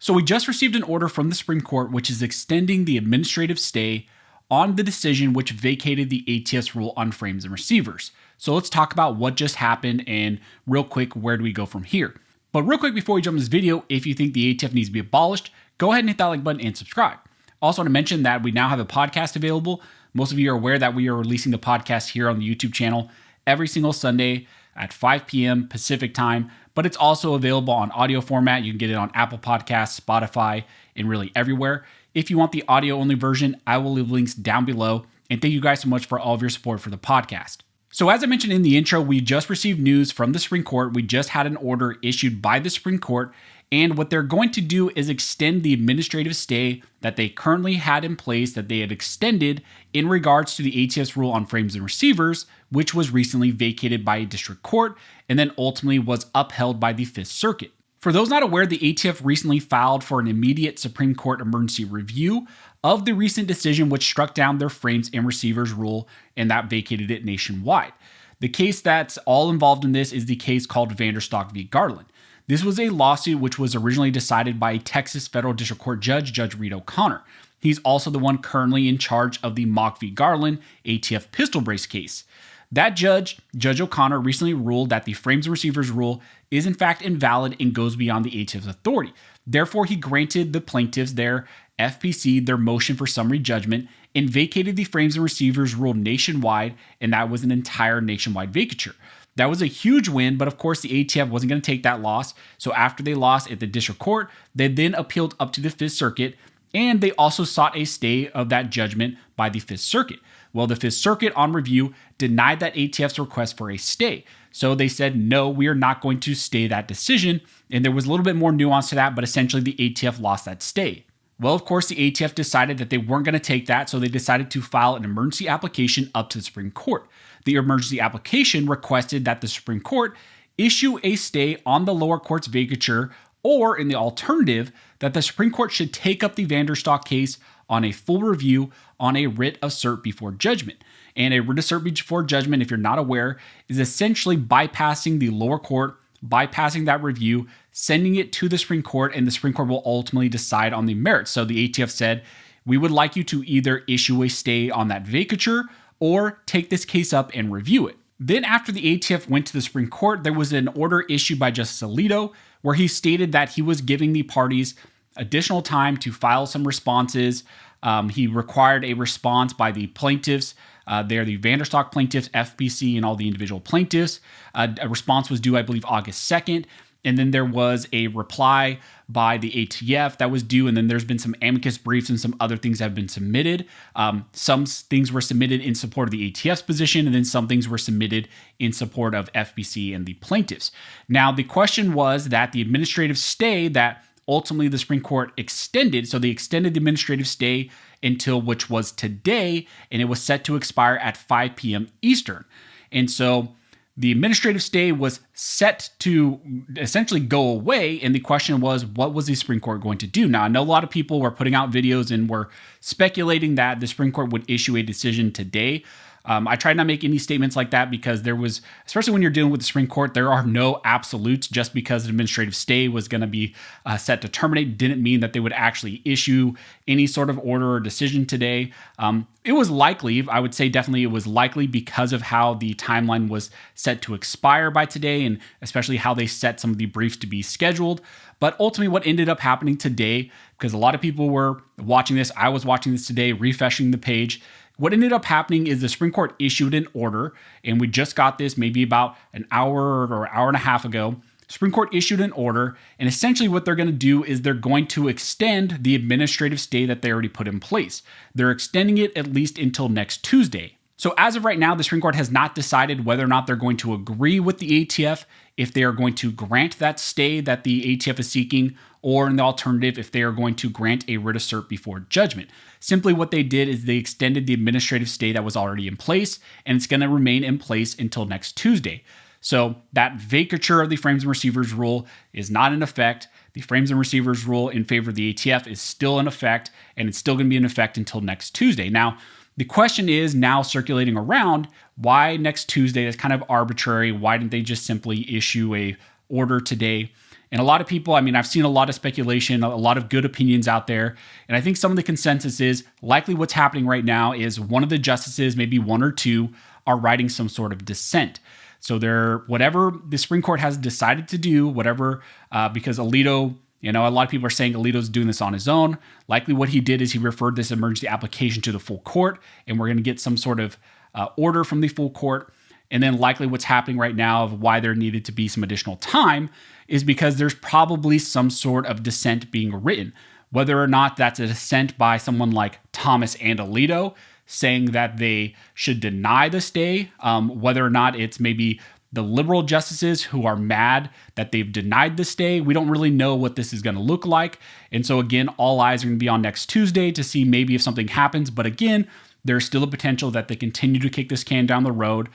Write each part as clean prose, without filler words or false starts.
So we just received an order from the Supreme Court which is extending the administrative stay on the decision which vacated the ATF's rule on frames and receivers. So let's talk about what just happened and real quick, where do we go from here? But real quick before we jump into this video, if you think the ATF needs to be abolished, go ahead and hit that like button and subscribe. Also want to mention that we now have a podcast available. Most of you are aware that we are releasing the podcast here on the YouTube channel every single Sunday at 5 p.m. Pacific time, but it's also available on audio format. You can get it on Apple Podcasts, Spotify, and really everywhere. If you want the audio only version, I will leave links down below. And thank you guys so much for all of your support for the podcast. So as I mentioned in the intro, we just received news from the Supreme Court. We just had an order issued by the Supreme Court. And what they're going to do is extend the administrative stay that they currently had in place, that they had extended in regards to the ATF's rule on frames and receivers, which was recently vacated by a district court and then ultimately was upheld by the Fifth Circuit. For those not aware, the ATF recently filed for an immediate Supreme Court emergency review of the recent decision which struck down their frames and receivers rule, and that vacated it nationwide. The case that's all involved in this is the case called Vanderstock v. Garland. This was a lawsuit which was originally decided by a Texas federal district court judge, Judge Reed O'Connor. He's also the one currently in charge of the Mock v. Garland ATF pistol brace case. That judge, Judge O'Connor, recently ruled that the frames and receivers rule is in fact invalid and goes beyond the ATF's authority. Therefore, he granted the plaintiffs their FPC, their motion for summary judgment, and vacated the frames and receivers rule nationwide, and that was an entire nationwide vacature. That was a huge win, but of course the ATF wasn't going to take that loss. So after they lost at the district court, they then appealed up to the Fifth Circuit, and they also sought a stay of that judgment by the Fifth Circuit. Well, the Fifth Circuit on review denied that ATF's request for a stay. So they said, no, we are not going to stay that decision. And there was a little bit more nuance to that, but essentially the ATF lost that stay. Well, of course, the ATF decided that they weren't going to take that, so they decided to file an emergency application up to the Supreme Court. The emergency application requested that the Supreme Court issue a stay on the lower court's vacature, or in the alternative, that the Supreme Court should take up the Vanderstock case on a full review on a writ of cert before judgment. And a writ of cert before judgment, if you're not aware, is essentially bypassing the lower court, bypassing that review, sending it to the Supreme Court, and the Supreme Court will ultimately decide on the merits. So the ATF said, we would like you to either issue a stay on that vacature or take this case up and review it. Then after the ATF went to the Supreme Court, there was an order issued by Justice Alito where he stated that he was giving the parties additional time to file some responses. He required a response by the plaintiffs. They're the Vanderstock plaintiffs, FPC, and all the individual plaintiffs. A response was due, I believe, August 2nd. And then there was a reply by the ATF that was due. And then there's been some amicus briefs and some other things that have been submitted. Some things were submitted in support of the ATF's position, and then some things were submitted in support of FPC and the plaintiffs. Now, the question was that the administrative stay that ultimately the Supreme Court extended, so they extended the administrative stay until which was today, and it was set to expire at 5 p.m. Eastern. And so the administrative stay was set to essentially go away, and the question was, what was the Supreme Court going to do? Now, I know a lot of people were putting out videos and were speculating that the Supreme Court would issue a decision today. I try not to make any statements like that because there was, especially when you're dealing with the Supreme Court, there are no absolutes. Just because an administrative stay was going to be set to terminate didn't mean that they would actually issue any sort of order or decision today. It was likely, I would say definitely it was likely because of how the timeline was set to expire by today, and especially how they set some of the briefs to be scheduled. But ultimately what ended up happening today, because a lot of people were watching this, I was watching this today, refreshing the page. What ended up happening is the Supreme Court issued an order, and we just got this maybe about an hour or hour and a half ago. Supreme Court issued an order, and essentially what they're going to do is they're going to extend the administrative stay that they already put in place. They're extending it at least until next Tuesday. So as of right now, the Supreme Court has not decided whether or not they're going to agree with the ATF, if they are going to grant that stay that the ATF is seeking, or in the alternative, if they are going to grant a writ of cert before judgment. Simply what they did is they extended the administrative stay that was already in place, and it's going to remain in place until next Tuesday. So that vacature of the frames and receivers rule is not in effect. The frames and receivers rule in favor of the ATF is still in effect, and it's still going to be in effect until next Tuesday. Now, the question is now circulating around, why next Tuesday? That's kind of arbitrary. Why didn't they just simply issue a order today? And a lot of people, I mean, I've seen a lot of speculation, a lot of good opinions out there. And I think some of the consensus is likely what's happening right now is one of the justices, maybe one or two, are writing some sort of dissent. So whatever the Supreme Court has decided to do, because Alito, a lot of people are saying Alito's doing this on his own. Likely what he did is he referred this emergency application to the full court, and we're going to get some sort of order from the full court. And then likely what's happening right now of why there needed to be some additional time is because there's probably some sort of dissent being written. Whether or not that's a dissent by someone like Thomas and Alito saying that they should deny the stay, whether or not it's maybe the liberal justices who are mad that they've denied the stay. We don't really know what this is going to look like. And so again, all eyes are going to be on next Tuesday to see maybe if something happens. But again, there's still a potential that they continue to kick this can down the road.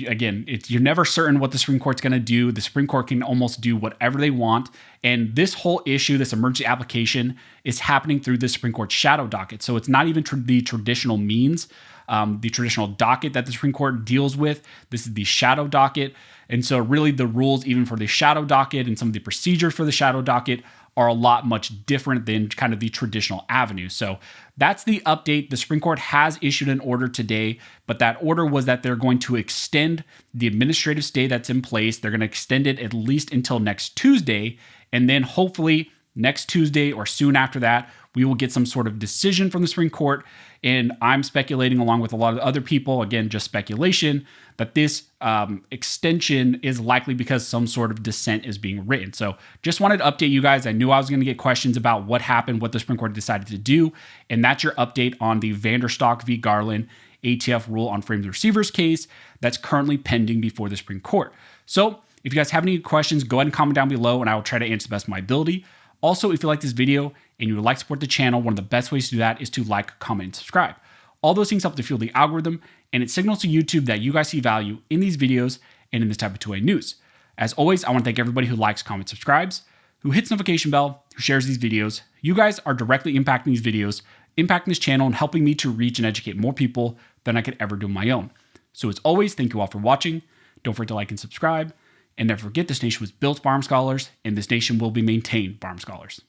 Again, you're never certain what the Supreme Court's going to do. The Supreme Court can almost do whatever they want. And this whole issue, this emergency application, is happening through the Supreme Court shadow docket. So it's not even the traditional means, the traditional docket that the Supreme Court deals with. This is the shadow docket. And so really the rules, even for the shadow docket and some of the procedures for the shadow docket, are a lot much different than kind of the traditional avenue. So that's the update. The Supreme Court has issued an order today, but that order was that they're going to extend the administrative stay that's in place. They're going to extend it at least until next Tuesday. And then hopefully next Tuesday or soon after that, we will get some sort of decision from the Supreme Court. And I'm speculating, along with a lot of other people, again, just speculation, that this extension is likely because some sort of dissent is being written. So just wanted to update you guys. I knew I was going to get questions about what happened, what the Supreme Court decided to do. And that's your update on the Vanderstock v. Garland ATF rule on frames and receivers case that's currently pending before the Supreme Court. So if you guys have any questions, go ahead and comment down below and I will try to answer the best of my ability. Also, if you like this video and you would like to support the channel, one of the best ways to do that is to like, comment, and subscribe. All those things help to fuel the algorithm, and it signals to YouTube that you guys see value in these videos and in this type of 2A news. As always, I want to thank everybody who likes, comments, subscribes, who hits the notification bell, who shares these videos. You guys are directly impacting these videos, impacting this channel, and helping me to reach and educate more people than I could ever do on my own. So as always, thank you all for watching. Don't forget to like and subscribe. And never forget, this nation was built by armed scholars, and this nation will be maintained by armed scholars.